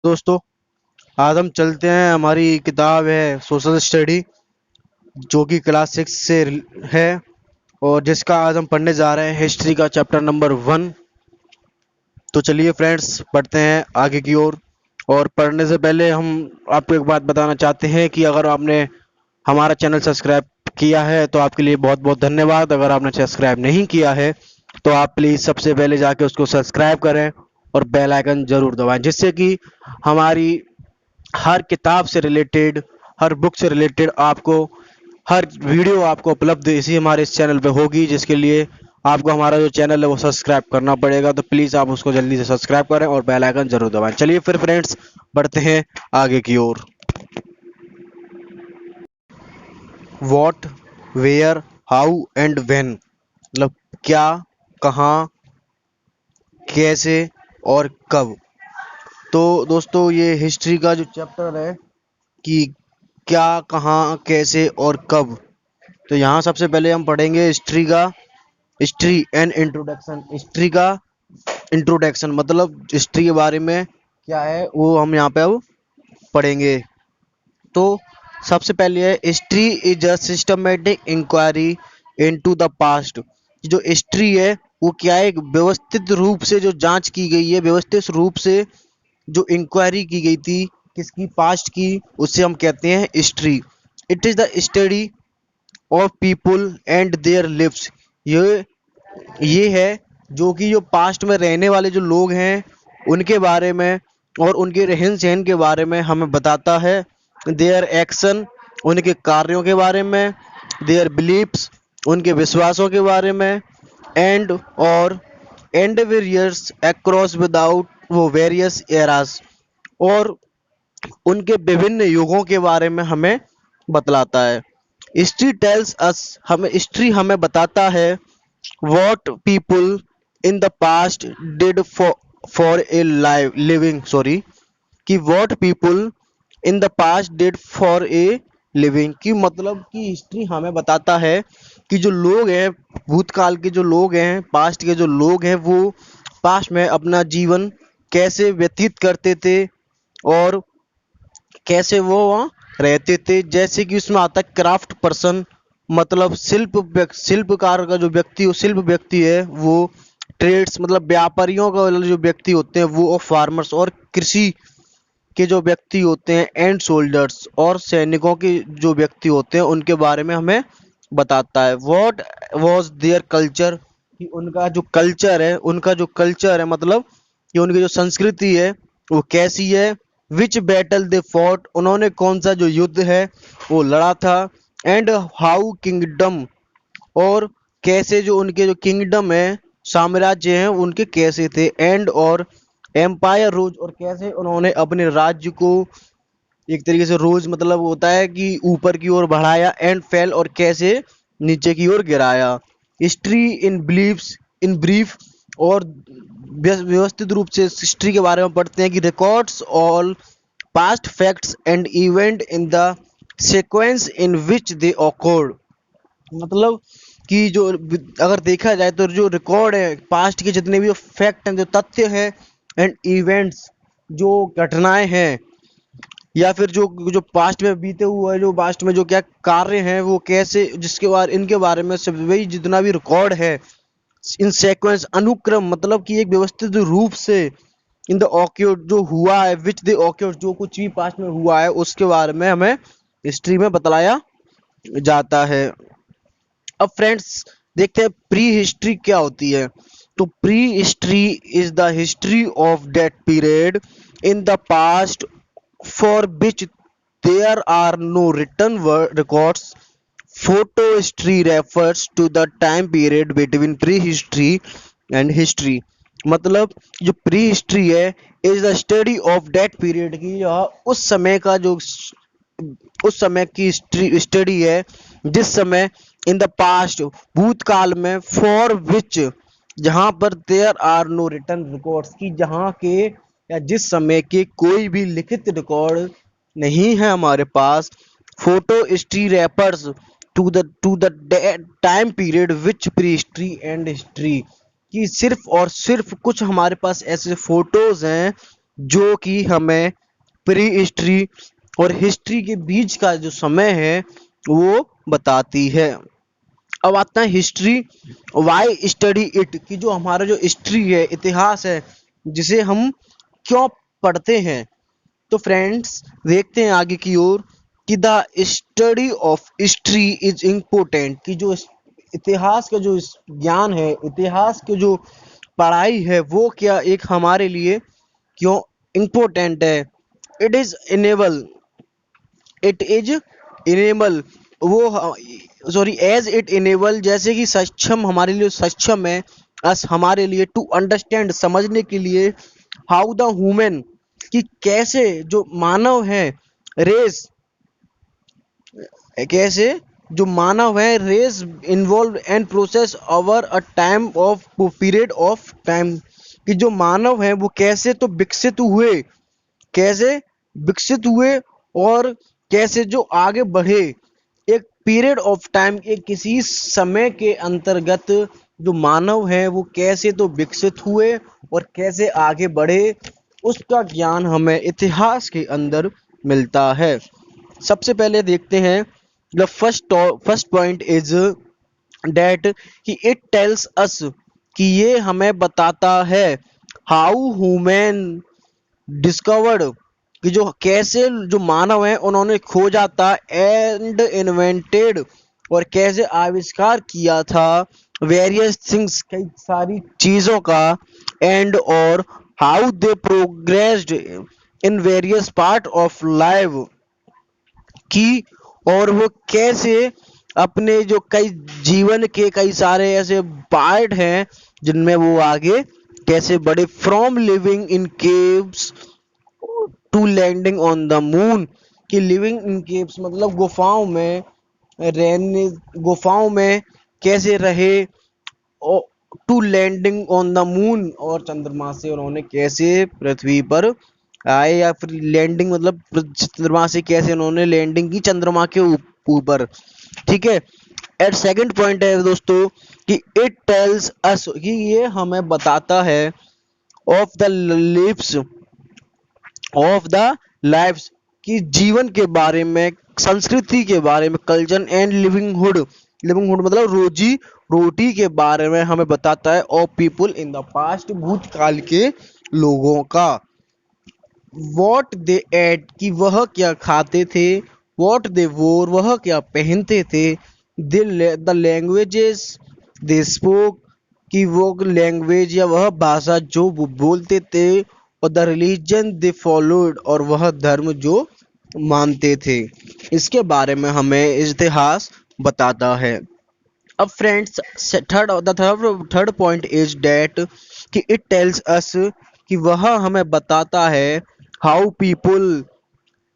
दोस्तों, आज हम चलते हैं। हमारी किताब है सोशल स्टडी, जो कि क्लास 6 से है, और जिसका आज हम पढ़ने जा रहे हैं हिस्ट्री का चैप्टर नंबर 1। तो चलिए फ्रेंड्स, पढ़ते हैं आगे की ओर। और पढ़ने से पहले हम आपको एक बात बताना चाहते हैं कि अगर आपने हमारा चैनल सब्सक्राइब किया है तो आपके लिए बहुत बहुत धन्यवाद। अगर आपने सब्सक्राइब नहीं किया है तो आप प्लीज़ सबसे पहले जाके उसको सब्सक्राइब करें और बेल आइकन ज़रूर दबाएं, जिससे कि हमारी हर किताब से रिलेटेड, हर बुक से रिलेटेड आपको हर वीडियो आपको उपलब्ध इसी हमारे इस चैनल पे होगी, जिसके लिए आपको हमारा जो चैनल है वो सब्सक्राइब करना पड़ेगा। तो प्लीज़ आप उसको जल्दी से सब्सक्राइब करें और बेल आइकन जरूर दबाएं। चलिए फिर फ्रेंड्स, बढ़ते हैं आगे की ओर। What, where, how and when, मतलब क्या, कहाँ, कैसे और कब। तो दोस्तों, ये हिस्ट्री का जो चैप्टर है कि क्या, कहाँ, कैसे और कब, तो यहाँ सबसे पहले हम पढ़ेंगे हिस्ट्री एंड इंट्रोडक्शन। हिस्ट्री का इंट्रोडक्शन मतलब हिस्ट्री के बारे में क्या है वो हम यहाँ पे अब पढ़ेंगे। तो सबसे पहले है history is a systematic inquiry into the past. जो हिस्ट्री है वो क्या है, एक व्यवस्थित रूप से जो जांच की गई है, व्यवस्थित रूप से जो इंक्वायरी की गई थी किसकी, पास्ट की, उसे हम कहते हैं history. It is the study of people and their lives. ये है जो कि जो पास्ट में रहने वाले जो लोग हैं उनके बारे में और उनके रहन सहन के बारे में हमें बताता है। देयर एक्शन, उनके कार्यों के बारे में। देयर बिलीव्स, उनके विश्वासों के बारे में। एंड और एंड वेरियर्स अक्रॉस विदाउट वो वेरियस एरास, और उनके विभिन्न युगों के बारे में हमें बतलाता है। हिस्ट्री टेल्स अस, हमें हिस्ट्री हमें बताता है what people in the past did for a living, sorry, कि what people in the past did for a living, कि मतलब कि हिस्ट्री हमें बताता है कि जो लोग हैं, भूतकाल के जो लोग हैं, पास्ट के जो लोग हैं, वो पास्ट में अपना जीवन कैसे व्यतीत करते थे और कैसे वो वहाँ रहते थे। जैसे कि उसमें आता है क्राफ्ट पर्सन, मतलब शिल्पकार का जो व्यक्ति, वो शिल्प व्यक्ति है वो। ट्रेड्स मतलब व्यापारियों का जो व्यक्ति होते हैं वो, और फार्मर्स और कृषि के जो व्यक्ति होते हैं, एंड सोल्जर्स और सैनिकों के जो व्यक्ति होते हैं, उनके बारे में हमें बताता है। व्हाट वाज देयर कल्चर, कि उनका जो कल्चर है मतलब कि उनकी जो संस्कृति है वो कैसी है। विच बैटल दे फॉट, उन्होंने कौन सा जो युद्ध है वो लड़ा था। एंड हाउ किंगडम, और कैसे जो उनके जो किंगडम है, साम्राज्य हैं, उनके कैसे थे। एंड और एम्पायर रोज, और कैसे उन्होंने अपने राज्य को एक तरीके से रोज मतलब होता है कि ऊपर की ओर बढ़ाया। एंड फेल, और कैसे नीचे की ओर गिराया। History in believes, in brief, और व्यवस्थित रूप से हिस्ट्री के बारे में पढ़ते हैं कि records all past facts and event in the sequence in which they awkward. मतलब कि जो अगर देखा जाए तो जो रिकॉर्ड है पास्ट के, जितने भी फैक्ट हैं, जो तथ्य हैं, एंड इवेंट्स, जो घटनाएं हैं, या फिर जो जो पास्ट में बीते हुए, जो पास्ट में जो क्या कार्य हैं वो कैसे, जिसके बारे, इनके बारे में सब वही जितना भी रिकॉर्ड है इन सीक्वेंस, अनुक्रम, मतलब कि एक व्यवस्थित रूप से इन द ऑक्योर्ड, जो हुआ है, विच दे ऑक्योर्ड, जो कुछ भी पास्ट में हुआ है उसके बारे में हमें हिस्ट्री में बतलाया जाता है। अब फ्रेंड्स, देखते हैं प्री हिस्ट्री क्या होती है। तो pre history is the history of that period in the past for which there are no written records. Photo history refers to the time period between prehistory and history। मतलब जो pre history है is the study of that period, की यह उस समय का जो उस समय की हिस्ट्री स्टडी है जिस समय, इन द पास्ट भूतकाल में, फॉर विच जहां पर there are no written records, की जहां के या जिस समय के कोई भी लिखित रिकॉर्ड नहीं है हमारे पास। Proto history refers to the time period which pre history and history, कि सिर्फ और सिर्फ कुछ हमारे पास ऐसे फोटोज हैं जो कि हमें प्री हिस्ट्री और हिस्ट्री के बीच का जो समय है वो बताती है। अब आता है हिस्ट्री, वाई स्टडी इट, कि जो हमारा जो हिस्ट्री है, इतिहास है, जिसे हम क्यों पढ़ते हैं। तो फ्रेंड्स देखते हैं आगे की ओर कि the study of history is important, कि जो इतिहास का जो ज्ञान है, इतिहास की जो पढ़ाई है, वो क्या एक हमारे लिए क्यों इम्पोर्टेंट है। It is enable, it is enable, वो सॉरी एज इट इनेबल, जैसे कि सक्षम, हमारे लिए सक्षम है, अस हमारे लिए, टू अंडरस्टैंड, समझने के लिए, हाउ द ह्यूमन, कि कैसे जो मानव है, रेस, कैसे जो मानव है, race involve and process over a time of period of time, कि जो मानव है वो कैसे तो विकसित हुए, कैसे विकसित हुए, और कैसे जो आगे बढ़े, एक पीरियड ऑफ टाइम, एक किसी समय के अंतर्गत जो मानव है वो कैसे तो विकसित हुए और कैसे आगे बढ़े, उसका ज्ञान हमें इतिहास के अंदर मिलता है। सबसे पहले देखते हैं, the first point is date, कि इट टेल्स अस, कि ये हमें बताता है, हाउ ह्यूमन डिस्कवर्ड, कि जो कैसे जो मानव है उन्होंने खोजा था, एंड इन्वेंटेड, और कैसे आविष्कार किया था, वेरियस थिंग्स, कई सारी चीजों का, एंड और how they progressed in various part of life, की, और वो कैसे अपने जो कई जीवन के कई सारे ऐसे पार्ट हैं जिनमें वो आगे कैसे बढ़े, from living in caves to landing on the moon, कि लिविंग इन केव्स मतलब गुफाओं में रहने, गुफाओं में कैसे रहे, to landing on the moon, और चंद्रमा से उन्होंने कैसे पृथ्वी पर आए, या फिर लैंडिंग मतलब चंद्रमा से कैसे उन्होंने लैंडिंग की चंद्रमा के ऊपर। ठीक है। एट सेकंड पॉइंट है दोस्तों, कि इट टेल्स अस, कि ये हमें बताता है, of the lives, of the lifes, कि जीवन के बारे में, संस्कृति के बारे में, कल्चर एंड लिविंगहुड, लिविंगहुड मतलब रोजी रोटी के बारे में हमें बताता है, of people in the past, भूतकाल के लोगों का। वॉट दे एट, कि वह क्या खाते थे, वॉट दे वोर, वह क्या पहनते थे, द लैंग्वेजेस दे स्पोक, कि वो लैंग्वेज या वह भाषा जो वो बोलते थे, और द रिलीजन दे फॉलोड, और वह धर्म जो मानते थे, इसके बारे में हमें इतिहास बताता है। अब friends third point is date, कि इट टेल्स अस, कि वह हमें बताता है, how people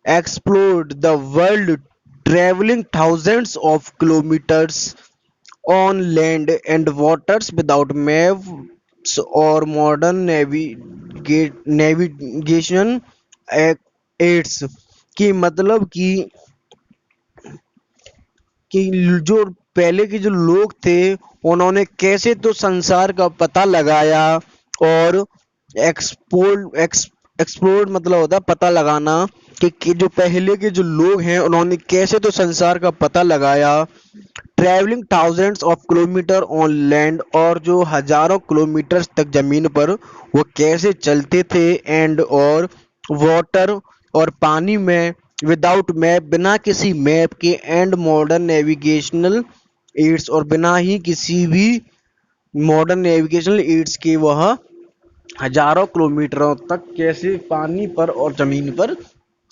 explored the world, travelling thousands of kilometres on land and waters without maps और मॉडर्न नेविगेशन एड्स, की मतलब कि जो पहले के जो लोग थे उन्होंने कैसे तो संसार का पता लगाया, और एक्सप्लोर मतलब होता है पता लगाना, कि जो पहले के जो लोग हैं उन्होंने कैसे तो संसार का पता लगाया, travelling thousands of kilometre on land, और जो हजारों किलोमीटर तक जमीन पर वो कैसे चलते थे, एंड और वाटर, और पानी में, विदाउट मैप, बिना किसी मैप के, एंड मॉडर्न नेविगेशनल एड्स, और बिना ही किसी भी मॉडर्न नेविगेशनल एड्स के वह हजारों किलोमीटरों तक कैसे पानी पर और जमीन पर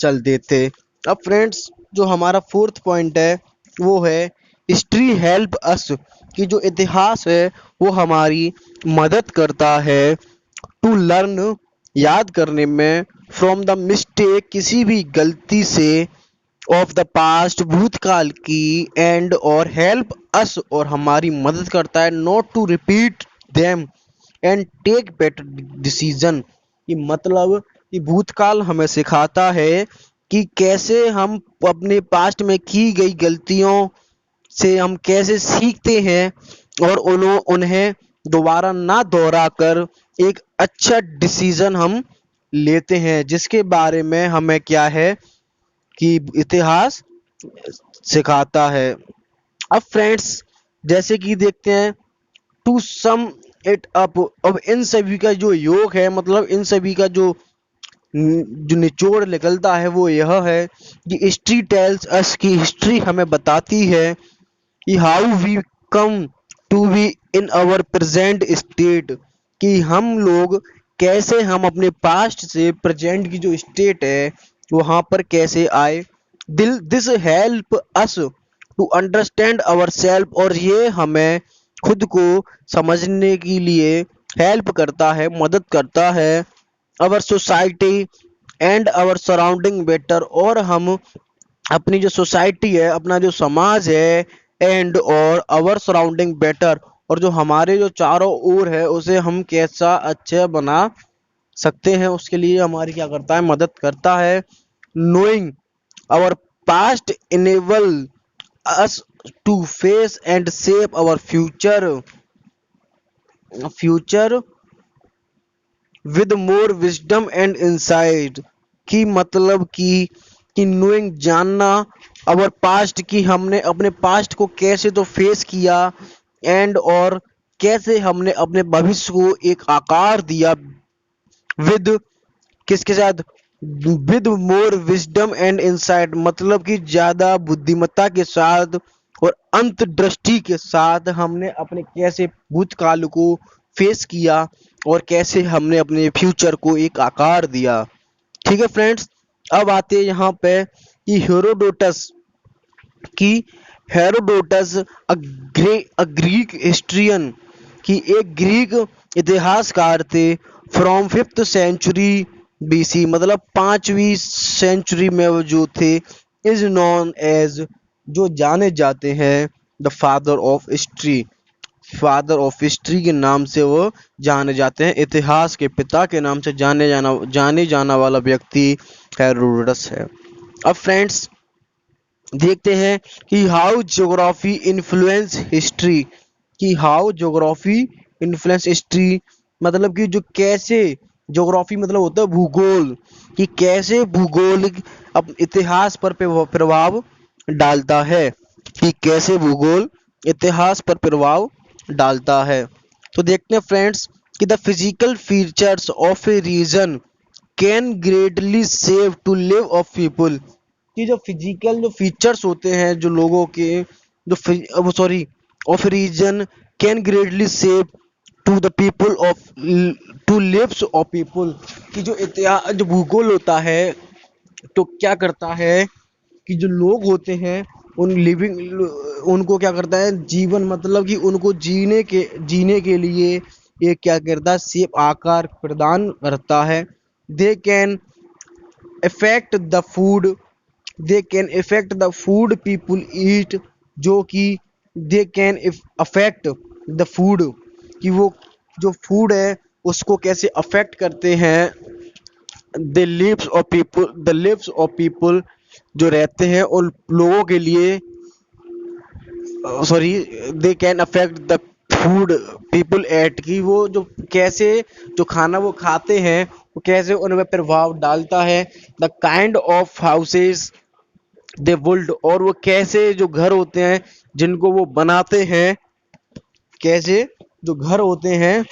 चलते थे। अब फ्रेंड्स जो हमारा फोर्थ पॉइंट है वो है, हिस्ट्री हेल्प अस, कि जो इतिहास है वो हमारी मदद करता है, टू लर्न, याद करने में, फ्रॉम द मिस्टेक, किसी भी गलती से, ऑफ द पास्ट, भूतकाल की, एंड और हेल्प अस, और हमारी मदद करता है, not to repeat them and take better decision, कि मतलब कि भूतकाल हमें सिखाता है कि कैसे हम अपने पास्ट में की गई गलतियों से हम कैसे सीखते हैं, और उन्हें दोबारा ना दोहरा कर एक अच्छा डिसीजन हम लेते हैं, जिसके बारे में हमें क्या है कि इतिहास सिखाता है। अब फ्रेंड्स, जैसे कि देखते हैं, टू सम इट अप, अब इन सभी का जो योग है, मतलब इन सभी का जो निचोड़ निकलता है वो यह है कि हिस्ट्री टेल्स अस, की हिस्ट्री हमें बताती है कि how we come to be in our present state, कि हम लोग कैसे, हम अपने पास्ट से प्रेजेंट की जो स्टेट है वहां पर कैसे आए। This help us to understand our self, और ये हमें खुद को समझने के लिए हेल्प करता है, मदद करता है। Our society and our surrounding better, और हम अपनी जो सोसाइटी है, अपना जो समाज है, एंड और आवर सराउंडिंग बेटर, और जो हमारे जो चारों ओर है उसे हम कैसा अच्छा बना सकते हैं, उसके लिए हमारी क्या करता है, मदद करता है। Knowing our past enable us to face and shape our future with more wisdom and insight, की मतलब कि नोइंग, जानना, अवर पास्ट, की हमने अपने पास्ट को कैसे तो फेस किया, एंड और कैसे हमने अपने भविष्य को एक आकार दिया, विद, किसके साथ, with more wisdom and insight, मतलब कि ज्यादा बुद्धिमत्ता के साथ और अंतर्दृष्टि के साथ हमने अपने कैसे भूतकाल को फेस किया और कैसे हमने अपने फ्यूचर को एक आकार दिया। ठीक है फ्रेंड्स, अब आते हैं यहाँ पे कि हेरोडोटस, की हेरोडोटस अ ग्रीक हिस्ट्रियन, की एक ग्रीक इतिहासकार थे, फ्रॉम 5th सेंचुरी बीसी, मतलब 5वीं सेंचुरी में वो जो थे, इज नॉन एज, जो जाने जाते हैं the father of history, father of history के नाम से वो जाने जाते हैं, इतिहास के पिता के नाम से जाने जाना वाला व्यक्ति हेरोडोटस है। अब फ्रेंड्स, देखते हैं कि हाउ ज्योग्राफी इन्फ्लुएंस हिस्ट्री, कि हाउ ज्योग्राफी इन्फ्लुएंस हिस्ट्री, मतलब कि जो कैसे, ज्योग्राफी मतलब होता है भूगोल, कि कैसे भूगोल अब इतिहास पर प्रभाव डालता है, कि कैसे भूगोल इतिहास पर प्रभाव डालता है। तो देखते हैं फ्रेंड्स कि the physical features of a region can greatly save to live of people, कि जो फिजिकल जो फीचर्स होते हैं जो लोगों के, जो sorry of region can greatly save to the people of, to lives of people, कि जो इतिहास, जो भूगोल होता है तो क्या करता है कि जो लोग होते हैं उन लिविंग, उनको क्या करता है, जीवन, मतलब कि उनको जीने के लिए ये क्या करता है, शेप, आकार प्रदान करता है। They can affect the food, they can affect the food people eat, जो कि they can affect the food, कि वो जो फूड है उसको कैसे अफेक्ट करते हैं, the lives of people, जो रहते हैं उन लोगों के लिए, sorry, they can affect the food people at, की वो जो कैसे जो खाना वो खाते हैं वो कैसे उनमें प्रभाव डालता है। The kind of houses they built, और वो कैसे जो घर होते हैं जिनको वो बनाते हैं, कैसे जो घर होते हैं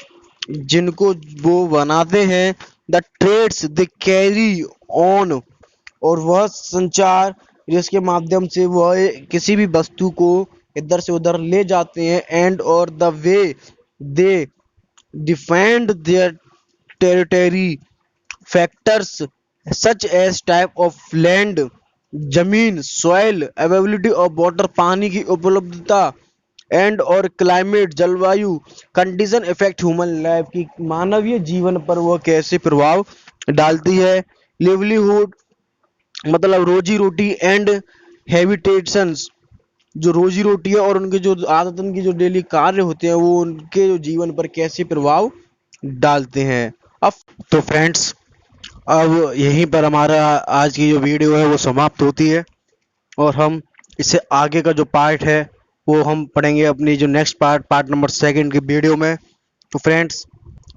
जिनको वो बनाते हैं। The trades they carry on, और वह संचार जिसके माध्यम से वह किसी भी वस्तु को इधर से उधर ले जाते हैं, एंड और the way they defend their territory, factors such as type of land, जमीन, सॉइल, अवेलेबिलिटी ऑफ वाटर, पानी की उपलब्धता, एंड और क्लाइमेट, जलवायु कंडीशन इफेक्ट ह्यूमन लाइफ, की मानवीय जीवन पर वह कैसे प्रभाव डालती है। लिवलीहुड मतलब रोजी रोटी, एंड हैबिटेशंस, जो रोजी रोटी है और उनके जो आदतन की जो डेली कार्य होते हैं वो उनके जो जीवन पर कैसे प्रभाव डालते हैं। अब तो फ्रेंड्स, अब यहीं पर हमारा आज की जो वीडियो है वो समाप्त होती है, और हम इससे आगे का जो पार्ट है वो हम पढ़ेंगे अपनी जो नेक्स्ट पार्ट नंबर 2 की वीडियो में। तो फ्रेंड्स,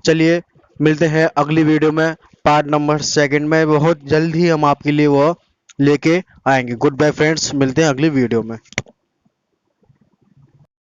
चलिए मिलते हैं अगली वीडियो में। पार्ट नंबर सेकंड में बहुत जल्द ही हम आपके लिए वो लेके आएंगे। गुड बाय फ्रेंड्स, मिलते हैं अगली वीडियो में।